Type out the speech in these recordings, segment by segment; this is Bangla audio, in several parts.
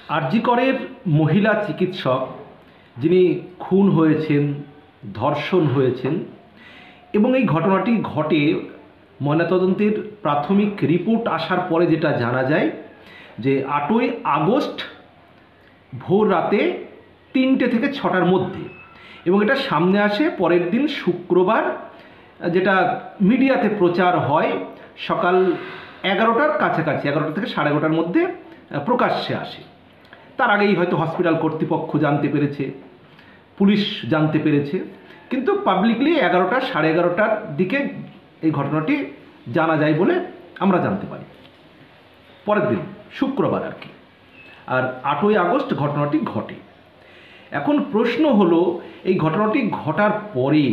আরজি করের মহিলা চিকিৎসক যিনি খুন হয়েছেন, ধর্ষণ হয়েছেন এবং এই ঘটনাটি ঘটে ময়নাতদন্তের প্রাথমিক রিপোর্ট আসার পরে যেটা জানা যায় যে 8ই আগস্ট ভোর রাতে 3টে থেকে 6টার মধ্যে, এবং এটা সামনে আসে পরের দিন শুক্রবার, যেটা মিডিয়াতে প্রচার হয় সকাল 11টার কাছাকাছি, 11টা থেকে 11:30টার মধ্যে প্রকাশ্যে আসে। তার আগেই হয়তো হসপিটাল কর্তৃপক্ষ জানতে পেরেছে, পুলিশ জানতে পেরেছে, কিন্তু পাবলিকলি 11টা 11:30টার দিকে এই ঘটনাটি জানা যায় বলে আমরা জানতে পারি। পরের দিন শুক্রবার আর কি, আর 8ই আগস্ট ঘটনাটি ঘটে। এখন প্রশ্ন হলো, এই ঘটনাটি ঘটার পরে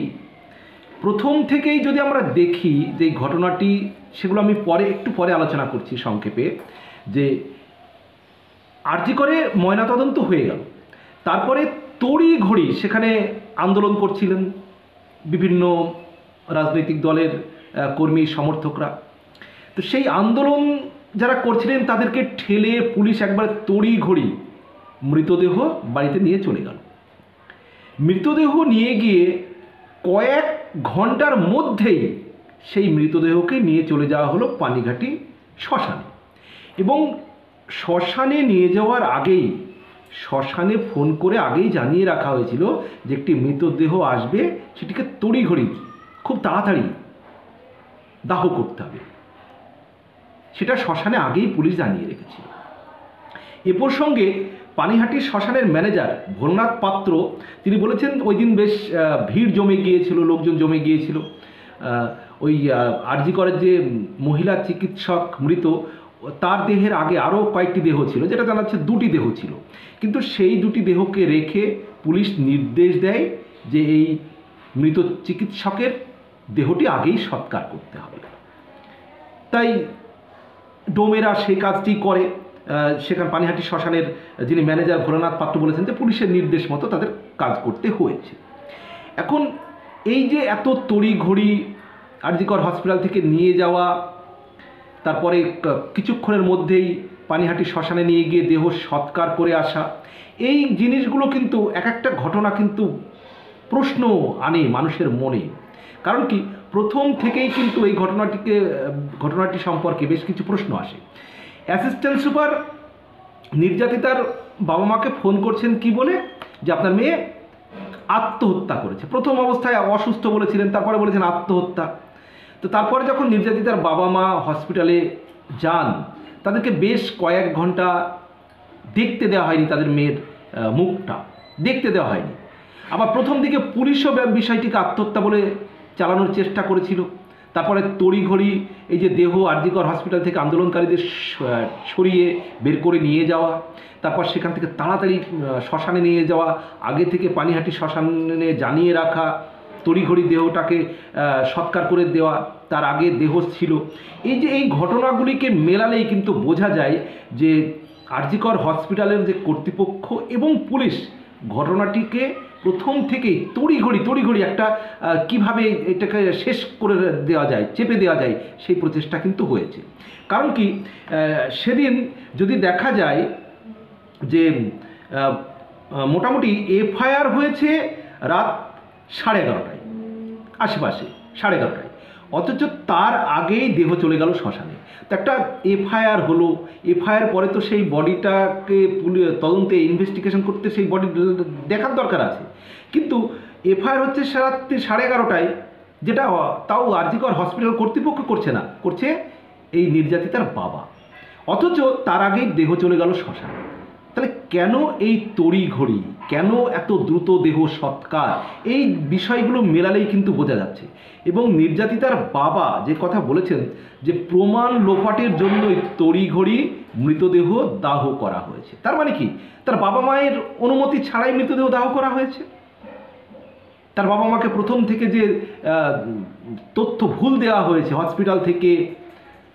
প্রথম থেকেই যদি আমরা দেখি যে এই ঘটনাটি, সেগুলো আমি একটু পরে আলোচনা করছি সংক্ষেপে, যে আরজি করে ময়নাতদন্ত হয়ে গেল, তারপরে তড়িঘড়ি সেখানে আন্দোলন করছিলেন বিভিন্ন রাজনৈতিক দলের কর্মী সমর্থকরা। তো সেই আন্দোলন যারা করছিলেন তাদেরকে ঠেলে পুলিশ একবার তড়িঘড়ি মৃতদেহ বাড়িতে নিয়ে চলে গেল। মৃতদেহ নিয়ে গিয়ে কয়েক ঘন্টার মধ্যেই সেই মৃতদেহকে নিয়ে চলে যাওয়া হলো পানিঘাটি শ্মশানে, এবং শ্মশানে নিয়ে যাওয়ার আগেই শ্মশানে ফোন করে আগেই জানিয়ে রাখা হয়েছিল যে একটি মৃতদেহ আসবে, সেটিকে তড়িঘড়ি খুব তাড়াতাড়ি দাহ করতে হবে, সেটা শ্মশানে আগেই পুলিশ জানিয়ে রেখেছিল। এ প্রসঙ্গে পানিহাটি শ্মশানের ম্যানেজার ভোলনাথ পাত্র তিনি বলেছেন, ওই দিন বেশ ভিড় জমে গিয়েছিল, লোকজন জমে গিয়েছিল। ওই আরজি করের যে মহিলা চিকিৎসক মৃত, তার দেহের আগে আরও কয়েকটি দেহ ছিল, যেটা জানা যাচ্ছে 2টি দেহ ছিল, কিন্তু সেই 2টি দেহকে রেখে পুলিশ নির্দেশ দেয় যে এই মৃত চিকিৎসকের দেহটি আগেই সৎকার করতে হবে। তাই ডোমেরা সেই কাজটি করে। সেখানে পানিহাটি শ্মশানের যিনি ম্যানেজার ভোলানাথ পাত্র বলেছেন যে পুলিশের নির্দেশ মতো তাদের কাজ করতে হয়েছে। এখন এই যে এত তড়িঘড়ি আরজি কর হসপিটাল থেকে নিয়ে যাওয়া, তারপরে কিছুক্ষণের মধ্যেই পানিহাটি শ্মশানে নিয়ে গিয়ে দেহ সৎকার করে আসা, এই জিনিসগুলো কিন্তু এক একটা ঘটনা কিন্তু প্রশ্ন আনে মানুষের মনে। কারণ কি, প্রথম থেকেই কিন্তু এই ঘটনাটি সম্পর্কে বেশ কিছু প্রশ্ন আসে। অ্যাসিস্ট্যান্ট সুপার নির্যাতিতার বাবা মাকে ফোন করছেন কি বলে, যে আপনার মেয়ে আত্মহত্যা করেছে। প্রথম অবস্থায় অসুস্থ বলেছিলেন, তারপরে বলেছেন আত্মহত্যা। তো তারপরে যখন নির্যাতিতার বাবা মা হসপিটালে যান, তাদেরকে বেশ কয়েক ঘন্টা দেখতে দেওয়া হয়নি, তাদের মেয়ের মুখটা দেখতে দেওয়া হয়নি। আবার প্রথম দিকে পুলিশও বিষয়টিকে আত্মহত্যা বলে চালানোর চেষ্টা করেছিল। তারপরে তড়িঘড়ি এই যে দেহ আরজি কর হসপিটাল থেকে আন্দোলনকারীদের সরিয়ে বের করে নিয়ে যাওয়া, তারপর সেখান থেকে তাড়াতাড়ি শ্মশানে নিয়ে যাওয়া, আগে থেকে পানিহাটি শ্মশানে জানিয়ে রাখা, তড়িঘড়ি দেহটাকে সৎকার করে দেওয়া, তার আগে দেহ ছিল। এই যে এই ঘটনাগুলিকে মেলালেই কিন্তু বোঝা যায় যে আরজি কর হসপিটালের যে কর্তৃপক্ষ এবং পুলিশ ঘটনাটিকে প্রথম থেকেই তড়িঘড়ি একটা কিভাবে এটাকে শেষ করে দেওয়া যায়, চেপে দেওয়া যায়, সেই প্রচেষ্টা কিন্তু হয়েছে। কারণ কি, সেদিন যদি দেখা যায় যে মোটামুটি এফআইআর হয়েছে রাত 11:30টায়, আশেপাশে 11:30টায়, অথচ তার আগেই দেহ চলে গেল শ্মশানে। তো একটা এফআইআর হলো, এফআইআর পরে তো সেই বডিটাকে তদন্তে ইনভেস্টিগেশন করতে সেই বডি দেখার দরকার আছে, কিন্তু এফআইআর হচ্ছে রাত্রি 11:30টায়, যেটা তাও আরজি কর হসপিটাল কর্তৃপক্ষ করছে না, করছে এই নির্যাতিতার বাবা, অথচ তার আগেই দেহ চলে গেল শ্মশানে। তাহলে কেন এই তড়িঘড়ি, কেন এত দ্রুত দেহ সৎকার, এই বিষয়গুলো মেলালেই কিন্তু বোঝা যাচ্ছে। এবং নির্যাতিতার বাবা যে কথা বলেছেন যে প্রমাণ লোপাটের জন্যই তড়িঘড়ি মৃতদেহ দাহ করা হয়েছে, তার মানে কি, তার বাবা মায়ের অনুমতি ছাড়াই মৃতদেহ দাহ করা হয়েছে। তার বাবা মাকে প্রথম থেকে যে তথ্য ভুল দেওয়া হয়েছে হসপিটাল থেকে,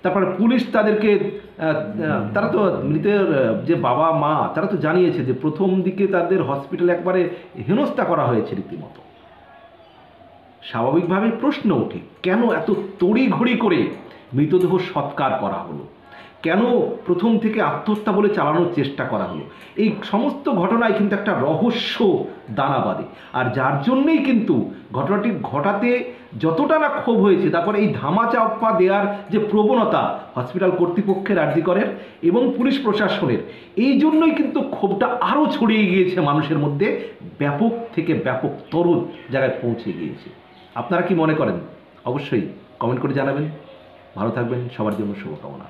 তারপরে পুলিশ তাদেরকে, তারা তো মৃতের যে বাবা মা তারা তো জানিয়েছে যে প্রথম দিকে তাদের হসপিটালে একবারে হেনস্থা করা হয়েছে রীতিমতো। স্বাভাবিকভাবে প্রশ্ন ওঠে, কেন এত তড়িঘড়ি করে মৃতদেহ সৎকার করা হলো, কেন প্রথম থেকে আত্মহত্যা বলে চালানোর চেষ্টা করা হলো, এই সমস্ত ঘটনায় কিন্তু একটা রহস্য দানা বাঁধে। আর যার জন্যেই কিন্তু ঘটনাটি ঘটাতে যতটা না ক্ষোভ হয়েছে, তারপরে এই ধামাচাপা দেওয়ার যে প্রবণতা হসপিটাল কর্তৃপক্ষের, আরজি করের এবং পুলিশ প্রশাসনের, এই জন্যই কিন্তু ক্ষোভটা আরও ছড়িয়ে গিয়েছে মানুষের মধ্যে, ব্যাপক থেকে ব্যাপকতর জায়গায় পৌঁছে গিয়েছে। আপনারা কি মনে করেন? অবশ্যই কমেন্ট করে জানাবেন। ভালো থাকবেন, সবার জন্য শুভকামনা।